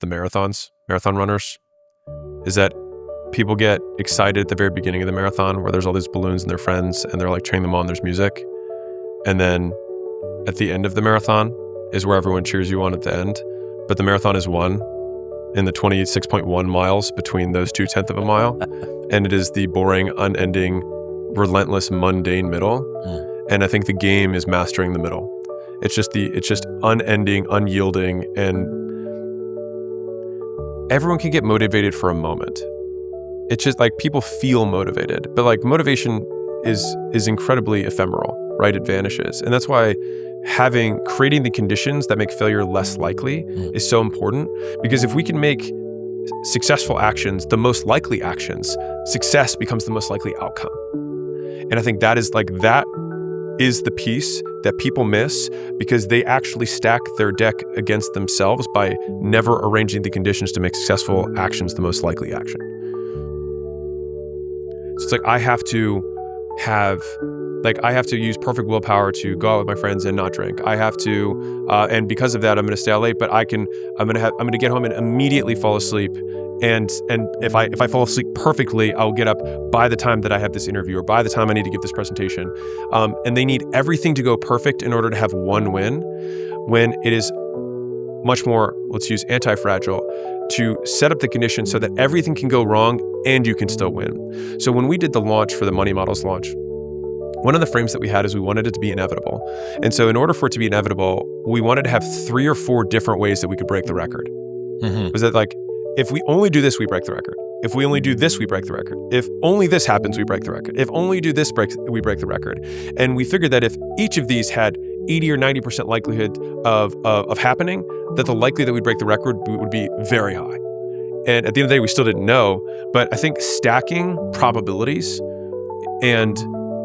the marathon runners, is that people get excited at the very beginning of the marathon where there's all these balloons and their friends and they're like cheering them on, there's music. And then at the end of the marathon is where everyone cheers you on at the end. But the marathon is won in the 26.1 miles between those 2/10 of a mile. And it is the boring, unending, relentless, mundane middle. And I think the game is mastering the middle. It's just unending, unyielding, and everyone can get motivated for a moment. It's just like people feel motivated, but like motivation is incredibly ephemeral, right? It vanishes. And that's why creating the conditions that make failure less likely is so important, because if we can make successful actions the most likely actions, success becomes the most likely outcome. And I think that is the piece that people miss, because they actually stack their deck against themselves by never arranging the conditions to make successful actions the most likely action. So it's like I have to use perfect willpower to go out with my friends and not drink. I have to, and because of that, I'm going to stay out late. But I'm going to get home and immediately fall asleep. And if I fall asleep perfectly, I'll get up by the time that I have this interview or by the time I need to give this presentation. And they need everything to go perfect in order to have one win, when it is much more, let's use anti-fragile, to set up the conditions so that everything can go wrong and you can still win. So when we did the launch for the Money Models launch, one of the frames that we had is we wanted it to be inevitable. And so in order for it to be inevitable, we wanted to have 3 or 4 different ways that we could break the record. Was that like, if we only do this, we break the record. If we only do this, we break the record. If only this happens, we break the record. If only do this, we break the record. And we figured that if each of these had 80 or 90% likelihood of happening, that the likelihood that we'd break the record would be very high. And at the end of the day, we still didn't know. But I think stacking probabilities and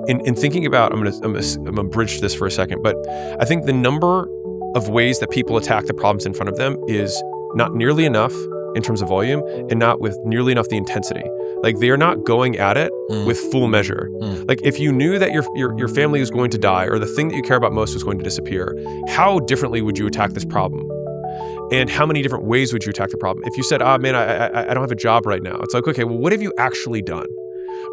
in thinking about, I'm gonna bridge this for a second, but I think the number of ways that people attack the problems in front of them is not nearly enough in terms of volume, and not with nearly enough the intensity. Like they are not going at it with full measure. Like if you knew that your family was going to die, or the thing that you care about most was going to disappear, how differently would you attack this problem? And how many different ways would you attack the problem? If you said, man, I don't have a job right now. It's like, okay, well, what have you actually done?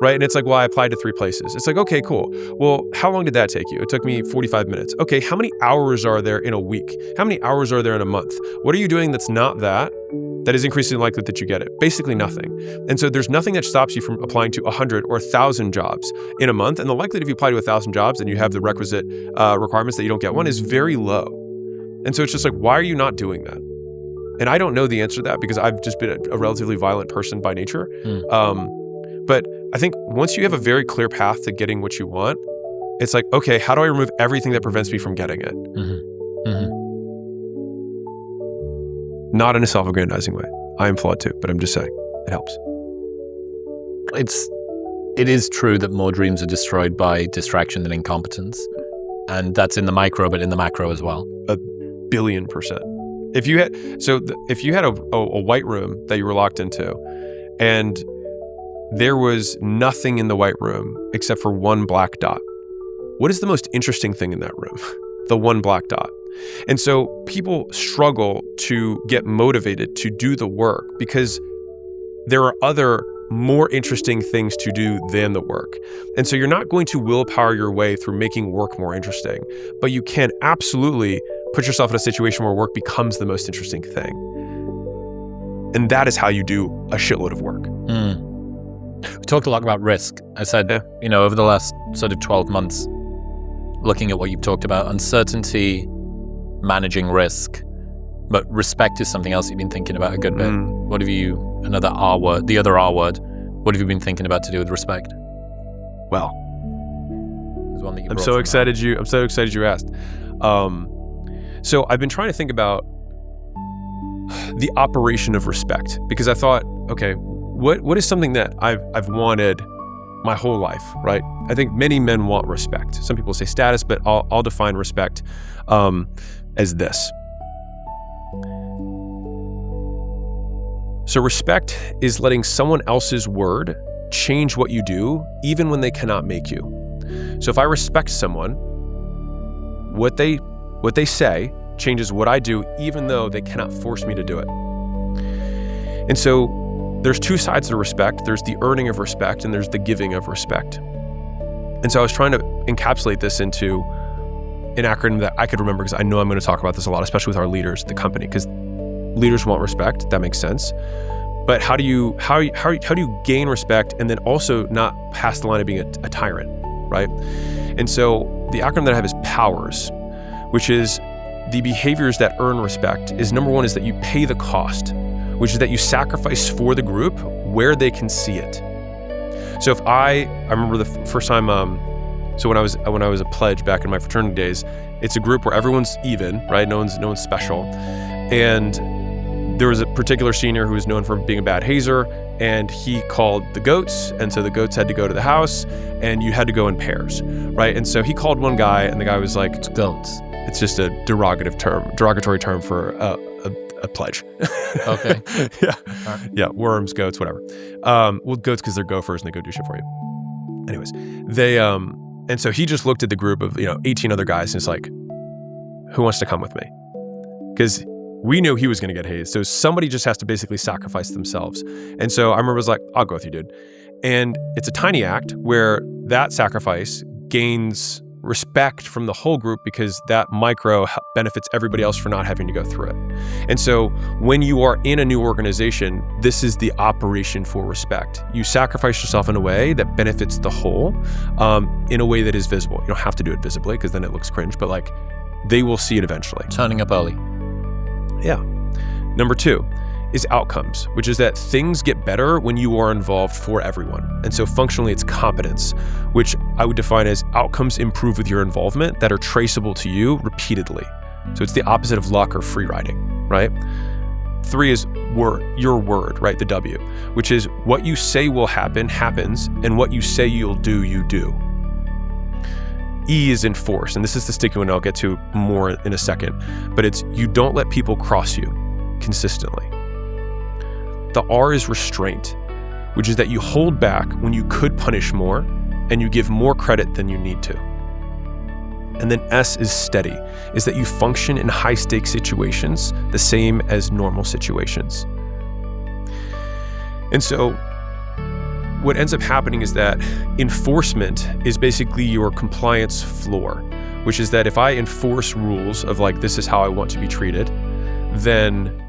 Right? And it's like, well, I applied to 3 places. It's like, okay, cool. Well, how long did that take you? It took me 45 minutes. Okay, how many hours are there in a week? How many hours are there in a month? What are you doing that's not that is increasingly likely that you get it? Basically nothing. And so there's nothing that stops you from applying to 100 or 1,000 jobs in a month. And the likelihood if you apply to 1,000 jobs and you have the requisite requirements that you don't get one is very low. And so it's just like, why are you not doing that? And I don't know the answer to that, because I've just been a relatively violent person by nature. But I think once you have a very clear path to getting what you want, it's like, okay, how do I remove everything that prevents me from getting it? Not in a self-aggrandizing way. I am flawed too, but I'm just saying, it helps. It is true that more dreams are destroyed by distraction than incompetence. And that's in the micro, but in the macro as well. 1,000,000,000%. If you had a white room that you were locked into, and there was nothing in the white room except for one black dot, what is the most interesting thing in that room? The one black dot. And so people struggle to get motivated to do the work because there are other more interesting things to do than the work. And so you're not going to willpower your way through making work more interesting, but you can absolutely put yourself in a situation where work becomes the most interesting thing. And that is how you do a shitload of work. We talked a lot about risk. I said, over the last sort of 12 months, looking at what you've talked about, uncertainty, managing risk, but respect is something else you've been thinking about a good bit. What have you, another R word, the other R word, what have you been thinking about to do with respect? Well, There's one that you I'm brought so from excited you asked. So I've been trying to think about the operation of respect, because I thought, okay, what is something that I've wanted my whole life, right? I think many men want respect. Some people say status, but I'll define respect as this. So respect is letting someone else's word change what you do, even when they cannot make you. So if I respect someone, what they say changes what I do, even though they cannot force me to do it. And so there's two sides to respect. There's the earning of respect and there's the giving of respect. And so I was trying to encapsulate this into an acronym that I could remember, because I know I'm going to talk about this a lot, especially with our leaders at the company, because leaders want respect. That makes sense. But how do you gain respect and then also not pass the line of being a tyrant, right? And so the acronym that I have is POWERS, which is the behaviors that earn respect. Is number one is that you pay the cost, which is that you sacrifice for the group where they can see it. So if I remember the first time, so when I was a pledge back in my fraternity days, it's a group where everyone's even, right? No one's special. And there was a particular senior who was known for being a bad hazer, and he called the goats, and so the goats had to go to the house, and you had to go in pairs, right? And so he called one guy, and the guy was like, It's goats. It's just a derogatory term for a pledge. Okay. Yeah. Right. Yeah. Worms, goats, whatever. Well, goats because they're gophers and they go do shit for you. Anyways, and so he just looked at the group of 18 other guys and it's like, who wants to come with me? Because we knew he was going to get hazed. So somebody just has to basically sacrifice themselves. And so I remember I was like, I'll go with you, dude. And it's a tiny act where that sacrifice gains respect from the whole group because that micro benefits everybody else for not having to go through it. And so when you are in a new organization, this is the operation for respect. You sacrifice yourself in a way that benefits the whole, in a way that is visible. You don't have to do it visibly because then it looks cringe, but like they will see it eventually. Turning up early. Yeah. Number two is outcomes, which is that things get better when you are involved for everyone. And so functionally it's competence, which I would define as outcomes improve with your involvement that are traceable to you repeatedly. So it's the opposite of luck or free riding, right? Three is your word, right? The W, which is what you say will happen, happens, and what you say you'll do, you do. E is enforce, and this is the sticky one I'll get to more in a second, but it's you don't let people cross you consistently. The R is restraint, which is that you hold back when you could punish more and you give more credit than you need to. And then S is steady, is that you function in high stakes situations the same as normal situations. And so what ends up happening is that enforcement is basically your compliance floor, which is that if I enforce rules of like, this is how I want to be treated, then